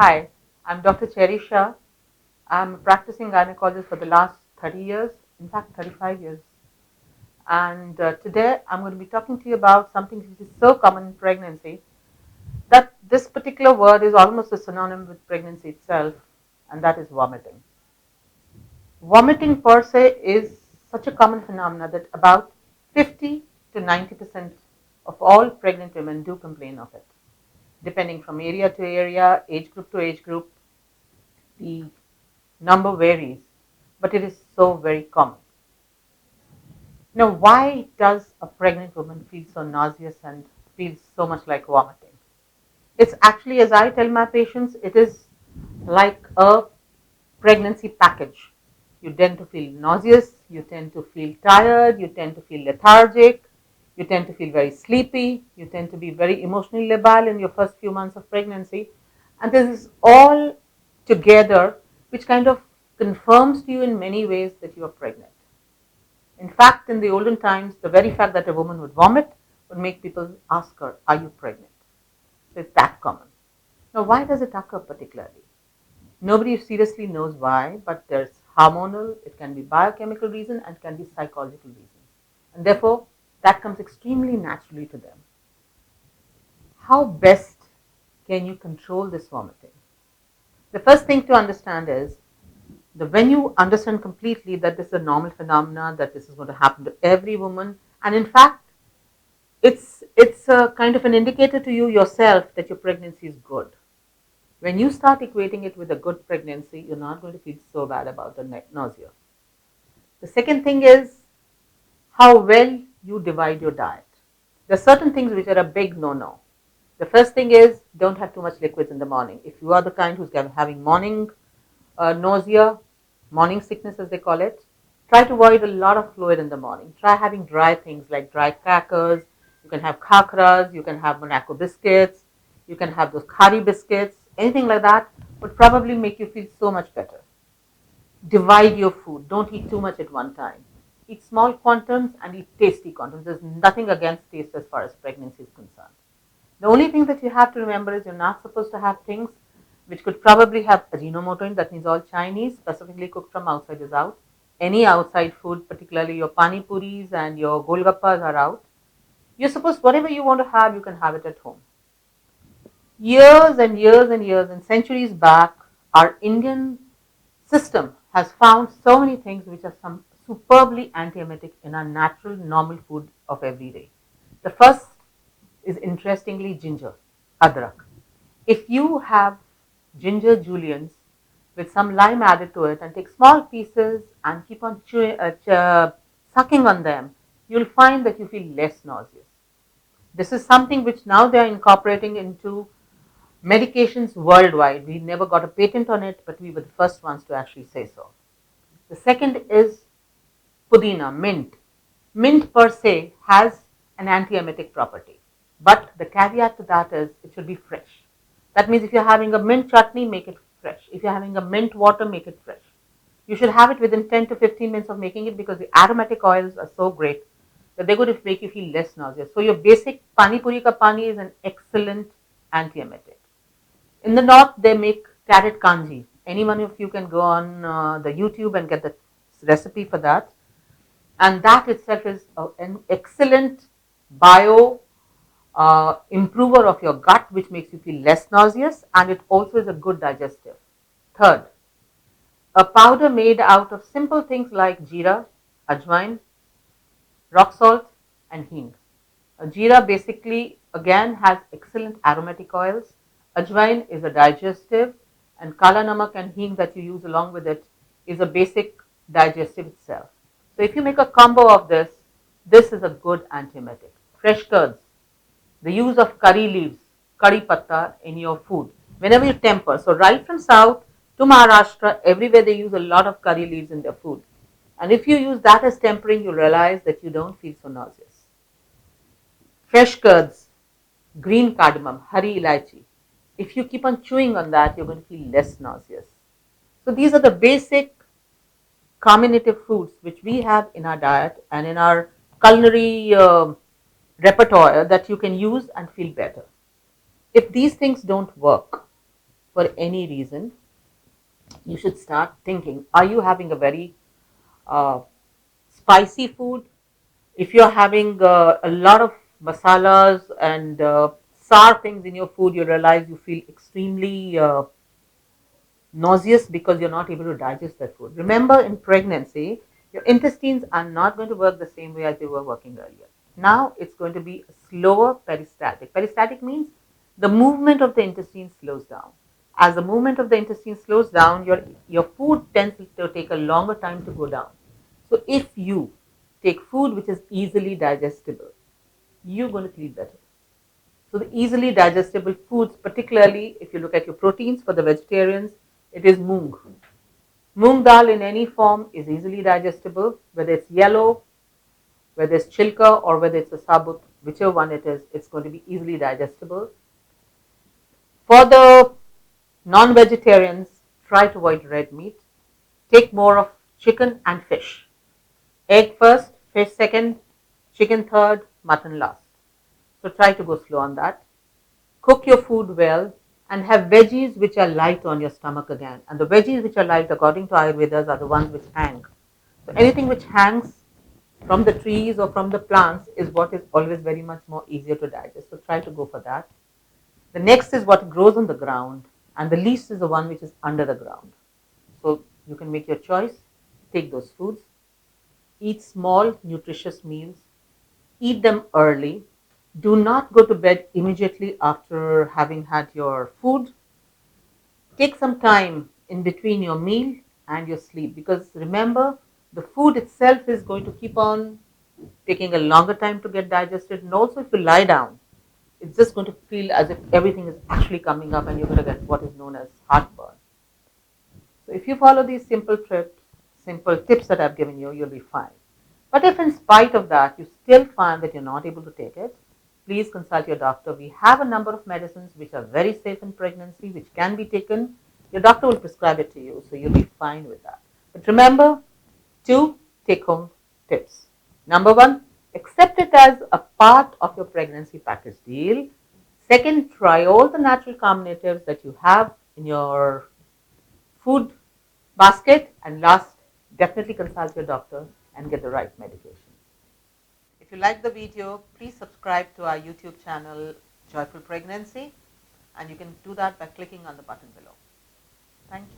Hi, I'm Dr. Shah. I'm a practicing gynecologist for the last 30 years, in fact 35 years. And today I'm going to be talking to you about something which is so common in pregnancy that this particular word is almost a synonym with pregnancy itself, and that is vomiting. Vomiting per se is such a common phenomenon that about 50 to 90% of all pregnant women do complain of it. Depending from area to area, age group to age group, the number varies, but it is so very common. Now, why does a pregnant woman feel so nauseous and feels so much like vomiting? It's actually, as I tell my patients, it is like a pregnancy package. You tend to feel nauseous, you tend to feel tired, you tend to feel lethargic, you tend to feel very sleepy, you tend to be very emotionally labile in your first few months of pregnancy. And this is all together, which kind of confirms to you in many ways that you are pregnant. In fact, in the olden times, the very fact that a woman would vomit would make people ask her, "Are you pregnant?" So it's that common. Now, why does it occur particularly? Nobody seriously knows why, but there's hormonal, it can be biochemical reason, and it can be psychological reasons. And therefore, that comes extremely naturally to them. How best can you control this vomiting? The first thing to understand is when you understand completely that this is a normal phenomenon, that this is going to happen to every woman, and in fact, it's a kind of an indicator to you yourself that your pregnancy is good. When you start equating it with a good pregnancy, you're not going to feel so bad about the nausea. The second thing is how well you divide your diet. There are certain things which are a big no-no. The first thing is don't have too much liquids in the morning. If you are the kind who's having morning nausea, morning sickness as they call it, try to avoid a lot of fluid in the morning. Try having dry things like dry crackers. You can have khakras, you can have Monaco biscuits, you can have those khari biscuits, anything like that would probably make you feel so much better. Divide your food. Don't eat too much at one time. Eat small quantums and eat tasty quantums. There's nothing against taste as far as pregnancy is concerned. The only thing that you have to remember is you're not supposed to have things which could probably have Ajinomoto in, that means all Chinese, specifically cooked from outside is out. Any outside food, particularly your pani puris and your golgappas are out. You're supposed, whatever you want to have, you can have it at home. Years and years and years and centuries back, our Indian system has found so many things which are some superbly antiemetic in our natural normal food of every day. The first is interestingly ginger, adrak. If you have ginger julienne with some lime added to it and take small pieces and keep on sucking on them, you'll find that you feel less nauseous. This is something which now they are incorporating into medications worldwide. We never got a patent on it, but we were the first ones to actually say so. The second is pudina, mint. Mint per se has an antiemetic property, but the caveat to that is it should be fresh. That means if you're having a mint chutney, make it fresh. If you're having a mint water, make it fresh. You should have it within 10 to 15 minutes of making it because the aromatic oils are so great that they're going to make you feel less nauseous. So your basic pani puri ka pani is an excellent antiemetic. In the north, they make carrot kanji. Anyone of you can go on the YouTube and get the recipe for that. And that itself is an excellent bio improver of your gut, which makes you feel less nauseous, and it also is a good digestive. Third, a powder made out of simple things like jeera, ajwain, rock salt, and hing. Jeera basically again has excellent aromatic oils. Ajwain is a digestive, and kala namak and hing that you use along with it is a basic digestive itself. So if you make a combo of this, this is a good antiemetic. Fresh curds, the use of curry leaves, curry patta in your food whenever you temper. So right from south to Maharashtra, everywhere they use a lot of curry leaves in their food. And if you use that as tempering, you'll realize that you don't feel so nauseous. Fresh curds, green cardamom, hari ilaichi. If you keep on chewing on that, you're going to feel less nauseous. So these are the basic carminative foods which we have in our diet and in our culinary repertoire that you can use and feel better. If these things don't work for any reason, you should start thinking, are you having a very uh, spicy food? If you're having a lot of masalas and sour things in your food, you realize you feel extremely nauseous because you're not able to digest that food. Remember, in pregnancy, your intestines are not going to work the same way as they were working earlier. Now it's going to be a slower peristaltic. Peristaltic means the movement of the intestine slows down. As the movement of the intestine slows down, your food tends to take a longer time to go down. So if you take food which is easily digestible, you're going to feel better. So the easily digestible foods, particularly if you look at your proteins for the vegetarians, it is moong. Moong dal in any form is easily digestible, whether it's yellow, whether it's chilka, or whether it's a sabut, whichever one it is, it's going to be easily digestible. For the non-vegetarians, try to avoid red meat. Take more of chicken and fish. Egg first, fish second, chicken third, mutton last. So try to go slow on that. Cook your food well and have veggies which are light on your stomach again. And the veggies which are light, according to Ayurvedas, are the ones which hang. So anything which hangs from the trees or from the plants is what is always very much more easier to digest. So try to go for that. The next is what grows on the ground, and the least is the one which is under the ground. So you can make your choice, take those foods, eat small, nutritious meals, eat them early. Do not go to bed immediately after having had your food. Take some time in between your meal and your sleep, because remember, the food itself is going to keep on taking a longer time to get digested. And also, if you lie down, it's just going to feel as if everything is actually coming up and you're going to get what is known as heartburn. So if you follow these simple tips that I've given you, you'll be fine. But if in spite of that you still find that you're not able to take it, please consult your doctor. We have a number of medicines which are very safe in pregnancy, which can be taken. Your doctor will prescribe it to you, so you'll be fine with that. But remember, two take-home tips. Number one, accept it as a part of your pregnancy package deal. Second, try all the natural combinatives that you have in your food basket. And last, definitely consult your doctor and get the right medication. If you like the video, please subscribe to our YouTube channel, Joyful Pregnancy, and you can do that by clicking on the button below. Thank you.